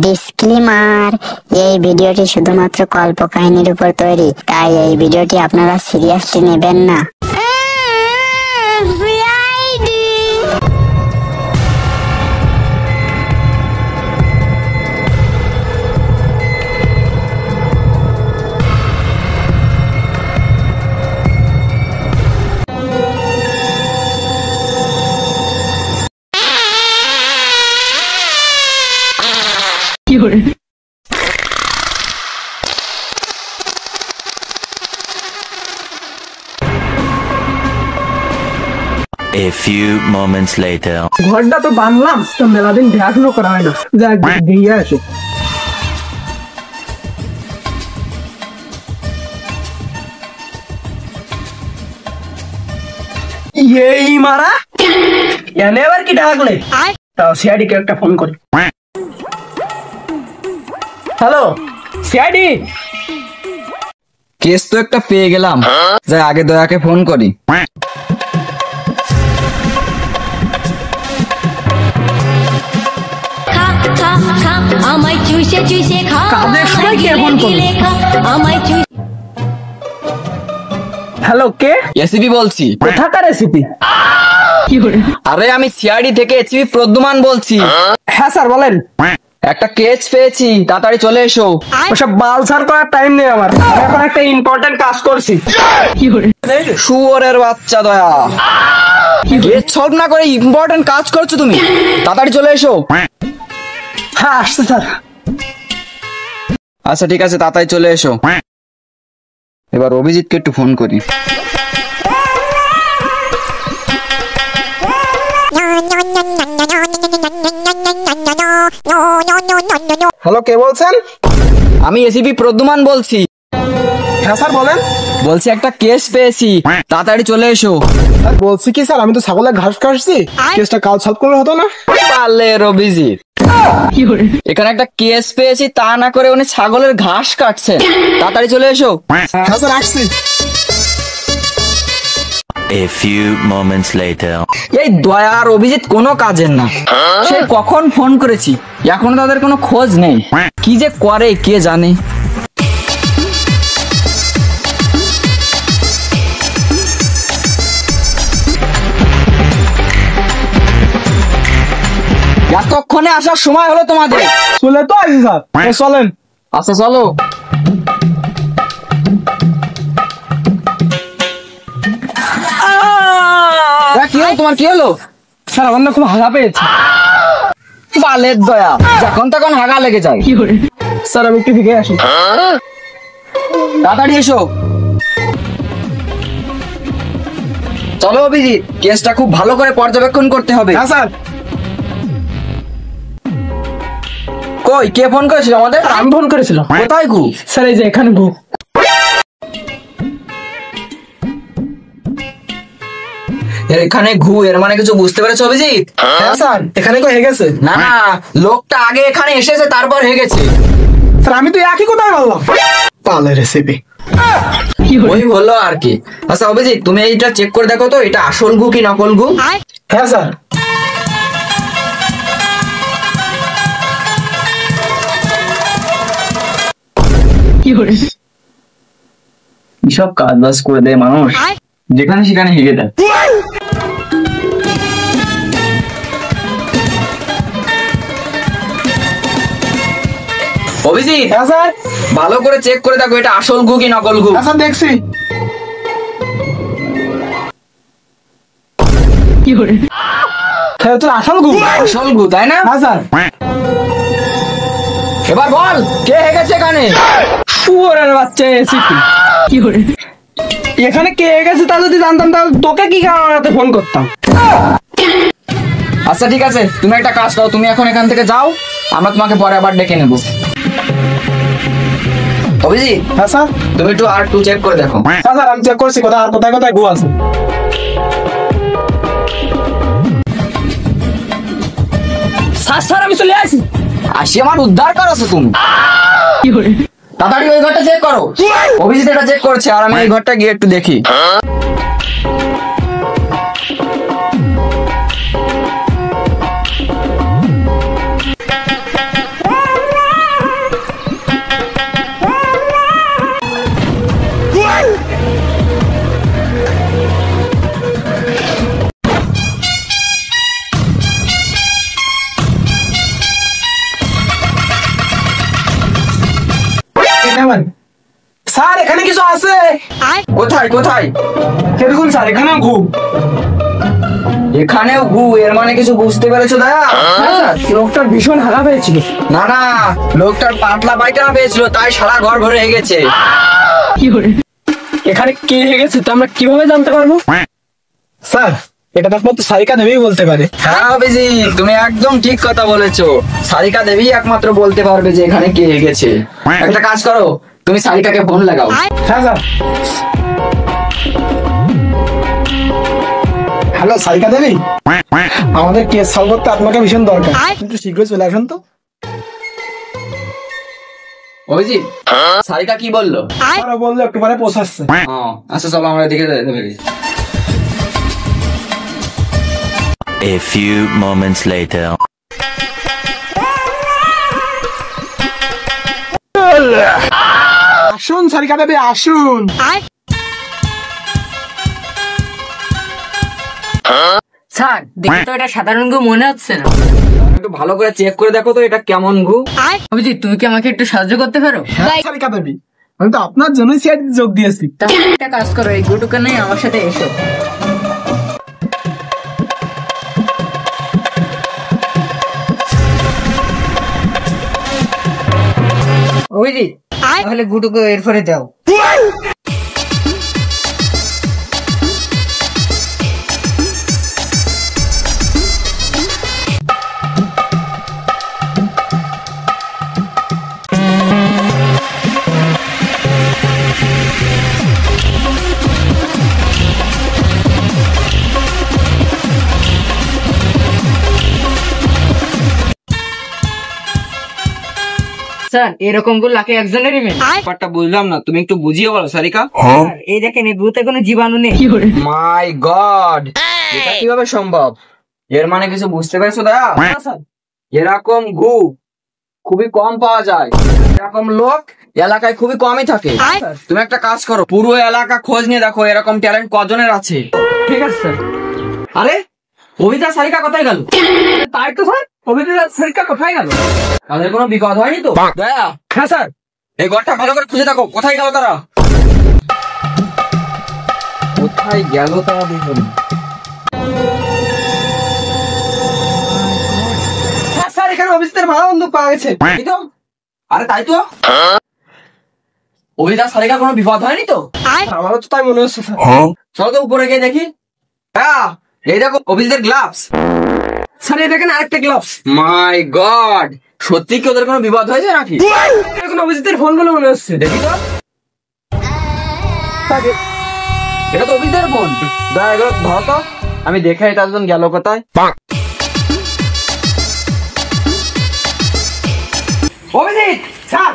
Disclaimer, এই ভিডিওটি শুধুমাত্র কল্পকাহিনীর উপর তৈরি, তাই এই ভিডিওটি আপনারা সিরিয়াসলি নেবেন না। A few moments later. ঘরটা তো বানলাম, তো মেলা দিন দেখাশুনো করা হয় না, যা দিয়ে আসে। এই মারা এনে আবার কি ডাকলে? তাও সিআইডিকে একটা ফোন করি। হ্যালো সিআইডি, কেস তো একটা পেয়ে গেলাম, যাই আগে দয়াকে ফোন করি। হ্যালো কে? এসিপি বলছি। কোথাকার রেসিপি? আরে আমি সিআইডি থেকে এসিপি প্রদ্যুমান বলছি। হ্যাঁ স্যার বলেন। একটা কেস পেয়েছি, তাড়াতাড়ি চলে এসো। ওসব বালসার করার টাইম নেই আমার, আমি এখন একটা ইম্পর্টেন্ট কাজ করছি। শুয়োরের বাচ্চা দয়া, কেস সলভ না করে ইম্পর্টেন্ট কাজ করছো তুমি, তাড়াতাড়ি চলে এসো। হ্যাঁ আসছে স্যার। আচ্ছা ঠিক আছে, তাড়াতাড়ি চলে এসো। এবার অভিজিৎকে একটু ফোন করি। হ্যালো কে বলছেন? আমি এসিপি প্রদ্যুমান বলছি। হ্যাঁ স্যার বলেন। বলছি একটা কেস পেয়েছি, তাড়াতাড়ি চলে এসো। স্যার বলছি কি স্যার, আমি তো ছাগলের ঘাস কাটছি, কেসটা কাল সলভ করলে হতো না? পারলে অভিজিৎ, এখানে একটা কেস পেয়েছি, তা না করে উনি ছাগলের ঘাস কাটছেন, তাড়াতাড়ি চলে এসো। হ্যাঁ স্যার আসছি। A few moments later. এই দয়া আর অভিজিৎ কোনো কাজের না, সে কখন ফোন করেছি, এখনো তাদের কোনো খোঁজ নেই। কি যে করে কে জানে। এতক্ষণে আসার সময় হলো তোমাদের। চলে তো আসি স্যার, চলেন। আচ্ছা চলো। কি হলো তোমার, কি হলো? স্যার আমার না খুব হাগা পেয়েছে। বালের দয়া, যখন তখন হাগা লেগে যায়। স্যার আমি একটু দিকে আসি। তাড়াতাড়ি এসো। চলো অভিজিৎ, কেসটা খুব ভালো করে পর্যবেক্ষণ করতে হবে। হ্যাঁ স্যার। কই কে ফোন করেছিল আমাদের? আমি ফোন করেছিলাম। কোথায় গু? স্যার এই যে এখানে গু। এখানে ঘু, এর মানে কিছু বুঝতে পেরেছো অভিজিৎ? হ্যাঁ স্যার এখানে কো হয়ে গেছে। না না, লোকটা আগে এখানে এসেছে তারপর হয়ে গেছে। স্যার আমি তো একই কথাই বললাম। পালে রেসিপি ওই হলো আর কি। আচ্ছা অভিজিৎ, তুমি এইটা চেক করে দেখো তো, এটা আসল গু কি নকল গু? হ্যাঁ স্যার। সব কাজ বাজ করে দেয় মানুষ, যেখানে সেখানে হেগে দেয়। অভিজিৎ, হ্যাঁ স্যার। ভালো করে চেক করে দেখো এটা আসল গু কি নকল গু। হ্যাঁ স্যার দেখছি। হ্যাঁ স্যার আসল গু। আসল গু তাই না? হ্যাঁ স্যার। এবার বল কে হেগেছে এখানে? শুয়োরের বাচ্চা এসিপি। এখানে কে গেছে তা যদি জানতাম তাহলে তোকে কি কারণে ফোন করতাম। আচ্ছা ঠিক আছে, তুমি একটা কাজ করো, তুমি এখন এখান থেকে যাও, আমরা তোমাকে পরে আবার ডেকে নেবো। অভিজিৎ, হ্যাঁ স্যার। তুমি একটু আর একটু চেক করে দেখো। হ্যাঁ স্যার আমি চেক করছি, কোথায় আর কোথায় কোথায় গু আছে। স্যার স্যার আমি চলে আসি। আসি আমার উদ্ধার করছো তুমি। তাড়াতাড়ি ওই ঘরটা চেক করো। অভিজিৎ এটা চেক করছে, আর আমি এই ঘরটা গিয়ে একটু দেখি। আমার স্যার এখানে কিছু আছে। কোথায় কোথায়? দেখুন স্যার এখানেও ঘু। এখানেও গু, এর মানে কিছু বুঝতে পেরেছো দয়া? হ্যাঁ স্যার, লোকটার ভীষণ হাগা পেয়েছিল। না না, লোকটার পাতলা পায়খানা পেয়েছিল, তাই সারা ঘর ভরে হয়ে গেছে। এখানে কে গেছে তো আমরা কিভাবে জানতে পারবো? স্যার এটা একমাত্র সারিকা দেবীই বলতে পারে। হ্যাঁ অভিজিৎ, তুমি একদম ঠিক কথা বলেছো। সারিকা দেবী একমাত্র বলতে পারবে যে এখানে কে গেছে। একটা কাজ করো, তুমি সারিকাকে ফোন লাগাও। হ্যাঁ স্যার। হ্যালো সারিকা দেবী, আমাদের কেস সলভ করতে আপনাকে ভীষণ দরকার, একটু শীঘ্রই চলে আসুন তো। অভিজিৎ, সারিকা কি বললো? স্যার বললো একটু পরে পৌঁছাচ্ছে। আচ্ছা চলো আমরা এদিকে যাই। A few moments later. আসুন সারিকা দেবী আসুন। স্যার দেখে তো এটা সাধারণ গু মনে হচ্ছে না। একটু ভালো করে চেক করে দেখো তো এটা কেমন গু। অভিজিৎ তুমি কি আমাকে একটু সাহায্য করতে পারো? হ্যাঁ সারিকা দেবী, আমি তো আপনার জন্যই সিআইডি যোগ দিয়েছি। তাহলে একটা কাজ করো, এই গুটুকে নিয়ে আমার সাথে এসো। অভিজিৎ তাহলে গুটুকে এরপরে দাও। স্যার এরকম গুলো লাখে একজনেরই মেয়ে। ব্যাপারটা বুঝলাম না, তুমি একটু বুঝিয়ে বলো সারিকা। স্যার, এই দেখেন এই গুতে কোনো জীবাণু নেই। মাই গড, এটা কিভাবে সম্ভব? এর মানে কিছু বুঝতে পেরেছো দয়া? এরকম গু খুবই কম পাওয়া যায়, এরকম লোক এলাকায় খুবই কমই থাকে। তুমি একটা কাজ করো, পুরো এলাকা খোঁজ নিয়ে দেখো এরকম ট্যালেন্ট কজনের আছে। ঠিক আছে স্যার। আরে অভিতা সারিকা কোথায় গেল? তাই তো স্যার, অভিজিৎ সারিকা কোথায় গেল? তাদের কোনো বিপদ হয়নি তো? দয়া, হ্যাঁ স্যার। এই ঘরটা ভালো করে খুঁজে দেখো, কোথায় গেল তারা? কোথায় গেল তারা দুজন? স্যার স্যার এখানে অভিজিতের ভালো বন্দুক পাওয়া গেছে। এই তো। আরে তাই তো, অভিতা সারিকা কোনো বিপদ হয়নি তো? আমারও তো তাই মনে হচ্ছে স্যার। চলো তো উপরে গিয়ে দেখি। হ্যাঁ এই দেখো অভিজিতের গ্লাভস। স্যার এই দেখেন আরেকটা গ্লাভস। মাই গড, সত্যি কি ওদের কোনো বিপদ হয়েছে নাকি? এখন অভিজিতের ফোন গুলো মনে হচ্ছে। দেখি তো, এটা তো অভিজিতের ফোন। দয়া এগুলো ধরো তো, আমি দেখে এটা একজন গেল কোথায়। অভিজিৎ, স্যার